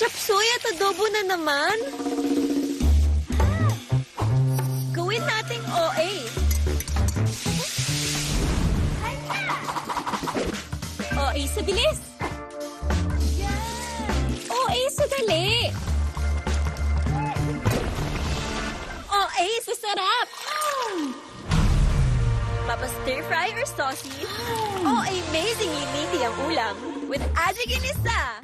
Chapsuy at adobo na naman. Gawin nating OA. OA sa bilis. OA sa dali. OA sa sarap. Papa stir fry or saucy? OA amazingly meaty ang ulam with Aji Ginisa.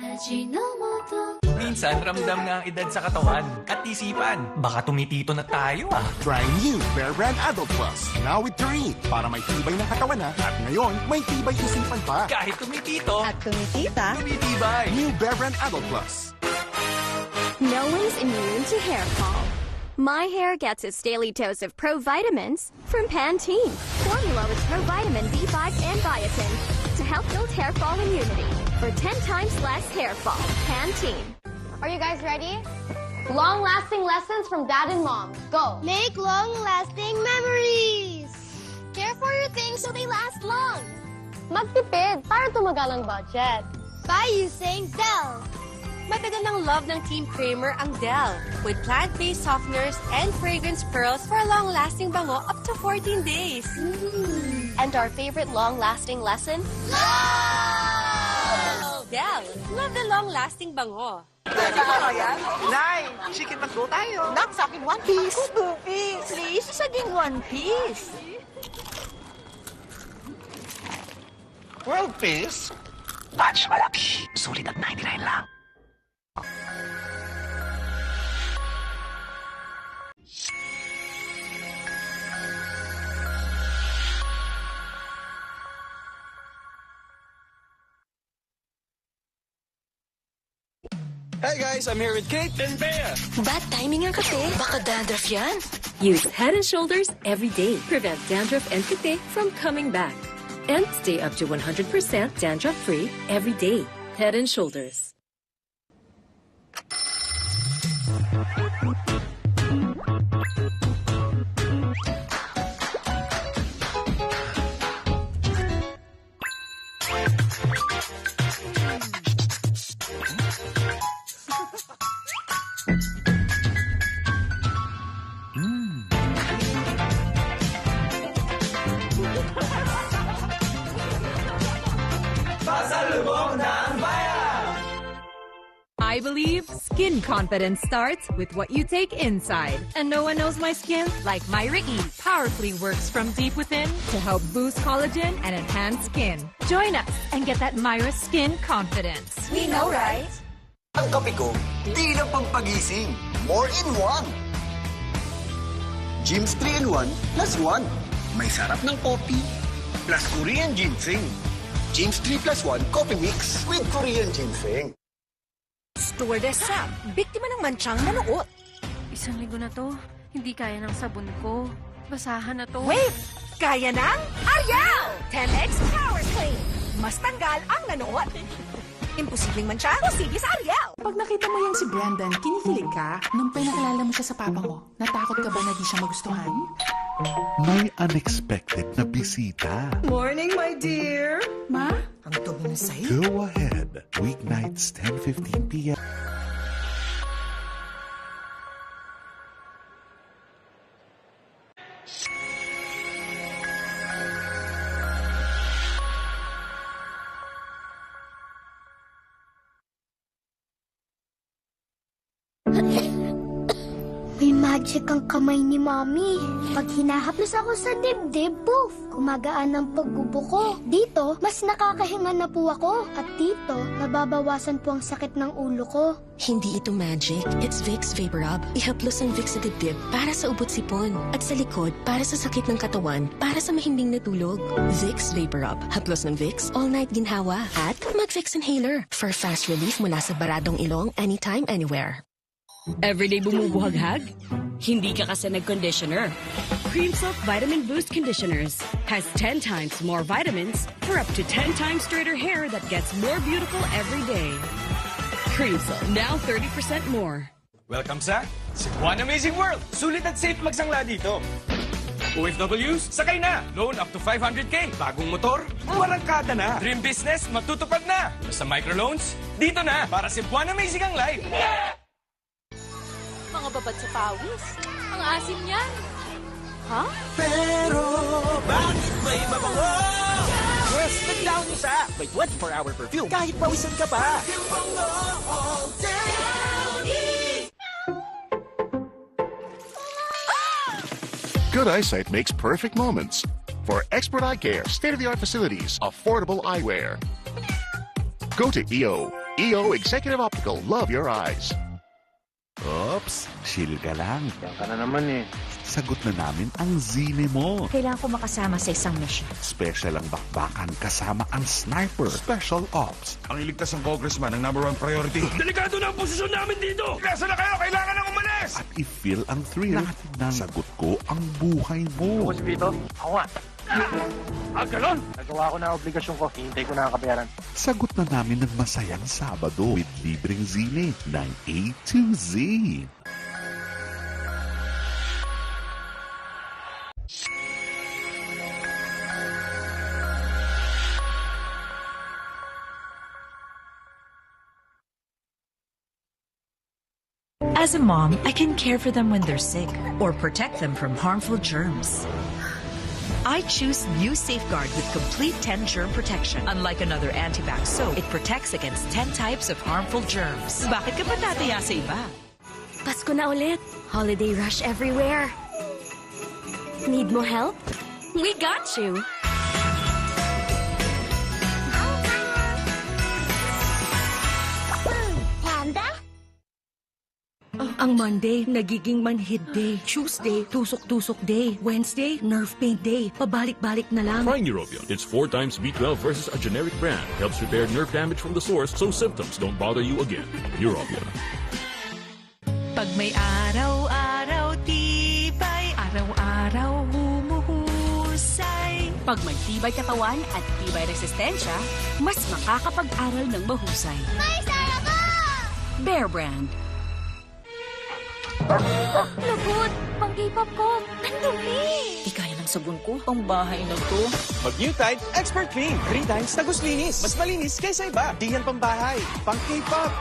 Minsan, ramdam na ang edad sa katawan at isipan. Baka tumitito na tayo Try new Bear Brand Adult Plus. Now with Taurine. Para may tibay ng katawan na. At ngayon, may tibay isipan pa. Kahit tumitito, At tumitita, tumitibay. New Bear Brand Adult Plus. No one's immune to hair fall. My hair gets its daily dose of provitamins from Pantene. Formula with provitamin B5 and biotin to help build hair fall immunity for 10 times less hair fall. Pantene. Are you guys ready? Long-lasting lessons from Dad and Mom. Go! Make long-lasting memories! Care for your things so they last long. Magtipid para tumagal ang budget. By using Dell. Matagal ng love ng Team Kramer ang Dell with plant-based softeners and fragrance pearls for a long-lasting bango up to 14 days. And our favorite long-lasting lesson? Dell, love the long-lasting bango. Nay, chicken mag-go tayo. Nak, sa akin one piece. Ako, 2 piece. Please, saging 1 piece. World piece? Batch malaki. Sulit at 99 lang. Hey guys, I'm here with Kate and Bea. Bad timing ang kape. Baka dandruff yan. Use Head & Shoulders every day. Prevent dandruff and kate from coming back. And stay up to 100% dandruff-free every day. Head & Shoulders. I believe skin confidence starts with what you take inside. And no one knows my skin like Myra E. Powerfully works from deep within to help boost collagen and enhance skin. Join us and get that Myra skin confidence. We know, right? Ang kape ko, di lang pampagising. More in one. Gyms 3-in-1 plus 1. May sarap ng coffee plus Korean ginseng. Gyms 3 plus 1 coffee mix with Korean ginseng. Stewardess Sam, biktima ng mansyang manuot. Isang linggo na to, hindi kaya ng sabon ko. Basahan na to. Wait! Kaya ng Ariel! 10X Power Clean. Mas tanggal ang nanuot. Imposibleng mansya, posible sa Ariel. Pag nakita mo yang si Brandon, kinikilig ka? Nung pinakilala mo siya sa papa mo, natakot ka ba na di siya magustuhan? May unexpected na bisita. Morning, my dear! Ma? Ang dumi na sa'yo. Go ahead. Weeknights 10:15 p.m. May magic ang kamay ni Mommy. Pag hinahaplos ako sa dibdib, poof, kumagaan ang paggubo ko. Dito, mas nakakahinga na po ako. At dito, nababawasan po ang sakit ng ulo ko. Hindi ito magic. It's Vicks Vapor Rub. Ihaplos ang Vicks sa dibdib para sa ubot sipon. At sa likod, para sa sakit ng katawan, para sa mahimbing na tulog. Vicks Vapor Rub. Haplos ng Vicks, all night ginhawa. At mag-Vicks Inhaler for fast relief mula sa baradong ilong anytime, anywhere. Everyday bumubuhaghag? Hindi ka kasi nag-conditioner. Cream Silk Vitamin Boost Conditioners has 10 times more vitamins for up to 10 times straighter hair that gets more beautiful every day. Cream Silk, now 30% more. Welcome sa Cebuan Amazing World! Sulit at safe magsangla dito. OFWs, sakay na! Loan up to 500k. Bagong motor, walang kada na. Dream business, magtutupad na. Basta microloans, Dito na, para Cebuana Amazing ang live. Mga babad sa pawis. Ang asim niyan. Ha? Pero, bakit may mabango? Yes, naglaon mo sa may 24-hour perfume kahit pawisan ka pa. Good eyesight makes perfect moments. For expert eye care, state-of-the-art facilities, affordable eyewear. Go to EO. EO Executive Optical. Love your eyes. Oops, chill ka lang. Yan ka na naman eh. Sagot na namin ang zine mo. Kailangan ko makasama sa isang mission. Special ang bakbakan kasama ang sniper. Special Ops. Ang iligtas ng congressman ang #1 priority. Delikado na ang posisyon namin dito! Nasa na kayo? Kailangan nang umalis! At i-feel ang thrill ng sagot ko ang buhay mo. Vito, ako nga. Ganon! Nagawa ko na obligasyon ko. Hihintay ko na ang kabayaran. Sagot na namin ng masayang Sabado with libreng zine ng A to Z. As a mom, I can care for them when they're sick or protect them from harmful germs. I choose New Safeguard with complete 10 germ protection. Unlike another antibac soap, it protects against 10 types of harmful germs. Bakit ka pa tataya sa iba? Pasko na ulit. Holiday rush everywhere. Need mo help? We got you. Panda? Ang Monday, nagiging manhid day. Tuesday, tusok-tusok day. Wednesday, nerve pain day. Pabalik-balik na lang. Try Neurobion. It's 4 times B12 versus a generic brand. Helps repair nerve damage from the source so symptoms don't bother you again. Neurobion. Pag may araw-araw tibay, araw-araw humuhusay. Pag may tibay katawan at tibay resistensya, mas makakapag-aral ng mahusay. May saya ka! Bear Brand. Lagot! Pang K-pop ko! Ang dumi! Di kaya ng sabon ko. Ang bahay na to. Mag New Tide Expert Clean. 3 times tagos linis. Mas malinis kaysa iba. Di yan pambahay. Pang K-pop.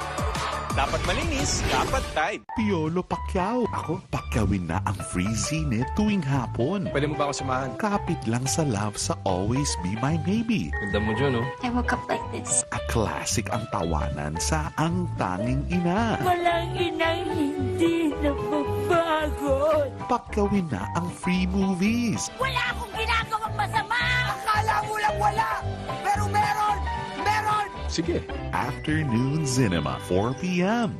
Dapat malinis, dapat Tide. Piolo Pacquiao. Ako, pakyawin na ang free zine tuwing hapon. Pwede mo ba ako samahan? Kapit lang sa love sa Always Be My Maybe. Ganda mo dyan, oh. I woke up like this. A classic ang tawanan sa Ang Tanging Ina. Walang inang hindi napapagod. Pakyawin na ang free movies. Wala akong ginagawang masama! Akala mo lang wala! Pero meron! Meron! Sige. Afternoon Cinema, 4 p.m.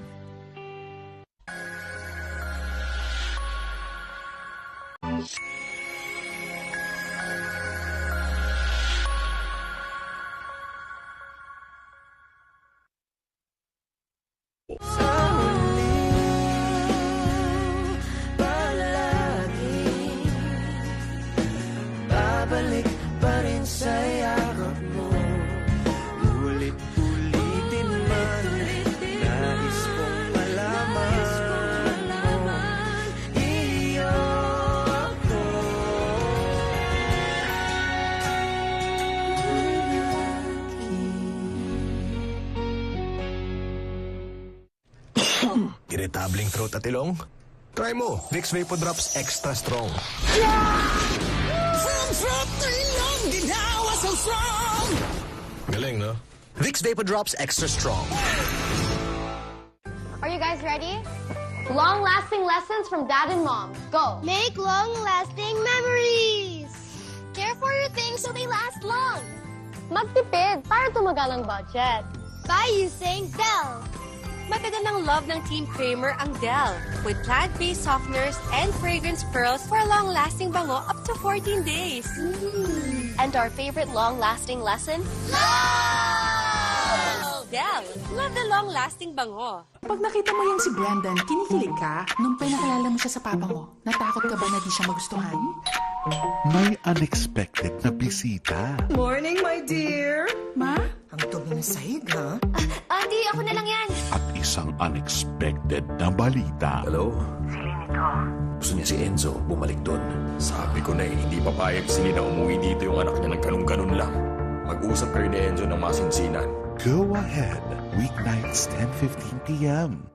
Babalik pa rin sa yakap mo. Ulit-ulitin man. Nais kong malaman mo. Iyo ako. Irritabling throat at ilong? Try mo, Vicks Vapor Drops Extra Strong. From throat to ilong, ginawa so strong. Galing, no? Vicks Vapor Drops Extra Strong. Are you guys ready? Long-lasting lessons from Dad and Mom. Go! Make long-lasting memories! Care for your things so they last long. Magtipid para tumagal ang budget. By using Dell. Matagal ng love ng Team Kramer ang Dell with plant-based softeners and fragrance pearls for a long-lasting bango up to 14 days. And our favorite long-lasting lesson? Dell, love the long-lasting bango. Pag nakita mo yan si Brandon, kinikilig ka? Nung pinakilala mo siya sa papa mo, natakot ka ba na di siya magustuhan? May unexpected na bisita. Morning, my dear. Ma? Ang dumi ng sahig, ha? Ate, ako na lang yan. At isang unexpected na balita. Hello? Gusto niya si Enzo bumalik doon. Sabi ko na hindi papayag si na umuwi dito yung anak niya ng ganun-ganun lang. Mag-usap kayo ni Enzo ng masinsinan. Go ahead. Weeknights 10:15 p.m.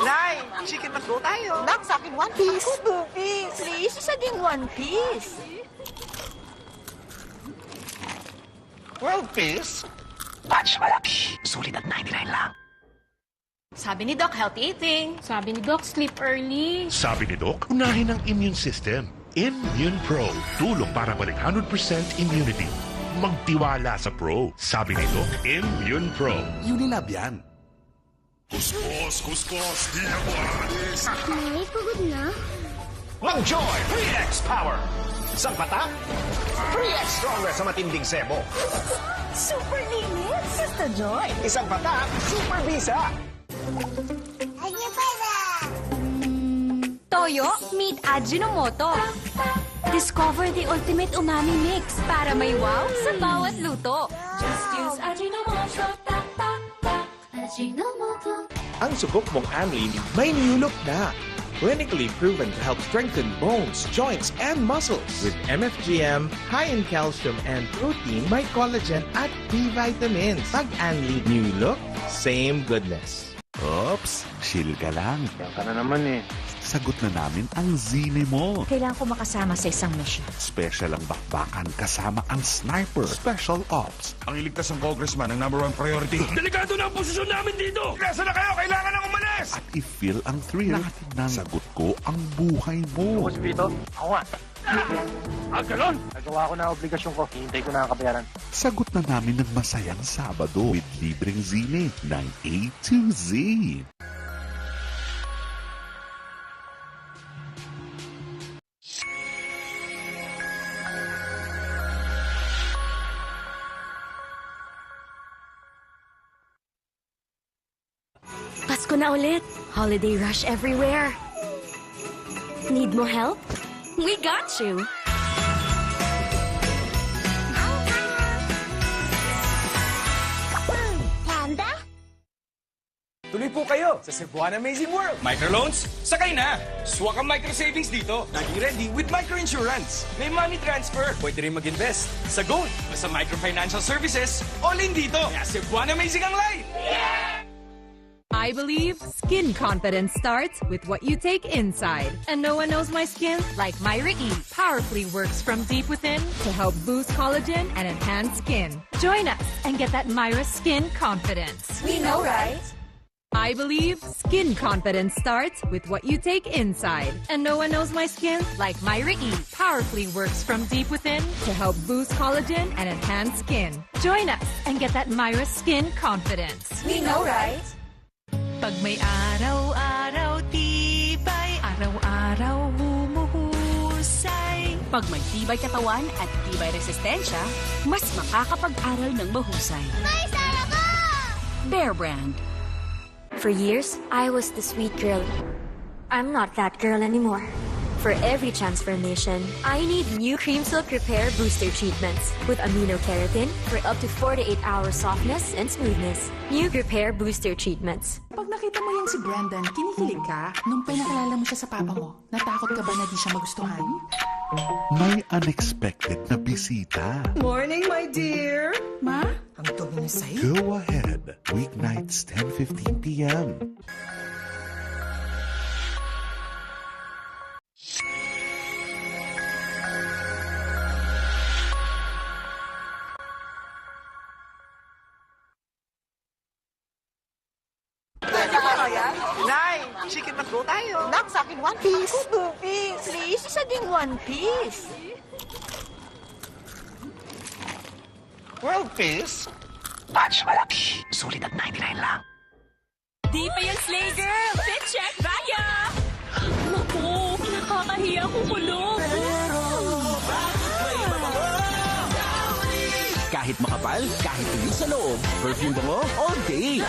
Nay, chicken McGo tayo. Nak, sa akin one piece. Boobies. Please, isa ding one piece. World Peace? Batch malaki. Sulit at 99 lang. Sabi ni Doc, healthy eating. Sabi ni Doc, sleep early. Sabi ni Doc, unahin ang immune system. Immune Pro. Tulong para balik 100% immunity. Magtiwala sa Pro. Sabi ni Doc, Immune Pro. Unilab yan. Kuskus, kuskus, di na mo aalis. Nay, pagod na. Mang Joy 3X Power. Isang patak, 3X stronger sa matinding sebo. Super linis. Sister Joy. Isang patak, super bisa. Toyo, meet Ajinomoto. Discover the ultimate umami mix para may wow sa bawat luto. Just use Ajinomoto. Ajinomoto. Ang subok mong Amlin may new look na. Clinically proven to help strengthen bones, joints, and muscles. With MFGM, high in calcium and protein, may collagen at B vitamins. Pag Amlin new look, same goodness. Oops, chill ka lang. Yan ka na naman eh. Sagot na namin ang zine mo. Kailangan ko makasama sa isang mission. Special ang bakbakan kasama ang sniper. Special Ops. Ang iligtas ng congressman ang #1 priority. Delikado na ang posisyon namin dito! Nasa na kayo? Kailangan nang umalis! At i-feel ang thrill ng sagot ko ang buhay mo. Ako si Vito. Ako nga. Galon! Nagawa ko na ang obligasyon ko. Hihintay ko na ang kabayaran. Sagot na namin ng masayang Sabado with libreng zine ng A to Z. Pasko na ulit. Holiday rush everywhere. Need mo help? We got you. Panda? Tuloy po kayo sa Cebuana Amazing World. Microloans, sakay na! Swak ang micro savings dito. Laging ready with microinsurance. May money transfer. Pwede rin mag-invest sa gold o sa microfinancial services. All in dito. Kaya Cebuana Amazing ang life! I believe skin confidence starts with what you take inside. And no one knows my skin like Myra E. Powerfully works from deep within to help boost collagen and enhance skin. Join us and get that Myra skin confidence. We know, right? I believe skin confidence starts with what you take inside. And no one knows my skin like Myra E. Powerfully works from deep within to help boost collagen and enhance skin. Join us and get that Myra skin confidence. We know, right? Pag may araw-araw tibay, araw-araw humuhusay. Pag may tibay katawan at tibay resistensya, mas makakapag-aral ng mahusay. May sara ko! Bear Brand. For years, I was the sweet girl. I'm not that girl anymore. For every transformation, I need new Cream Silk Repair Booster Treatments with amino-keratin for up to 48-hour softness and smoothness. New Repair Booster Treatments. Pag nakita mo yung si Brandon, kinikilig ka? Nung pinakilala mo siya sa papa mo, natakot ka ba na di siya magustuhan? May unexpected na bisita. Morning, my dear. Ma? Ang dumi na sa'yo. Go ahead. Weeknights 10:15 p.m. Nay, chicken McGo tayo. Nak, sa akin one piece. Boobies. Please, isa ding one piece. World Peace? Batch malaki. Sulit at 99 lang. Di pa yan, Slay Girl! Fit check, Vanya! Naku, nakakahiya ko kulog. Kahit makapal, kahit tuyo sa loob, perfume bango all day.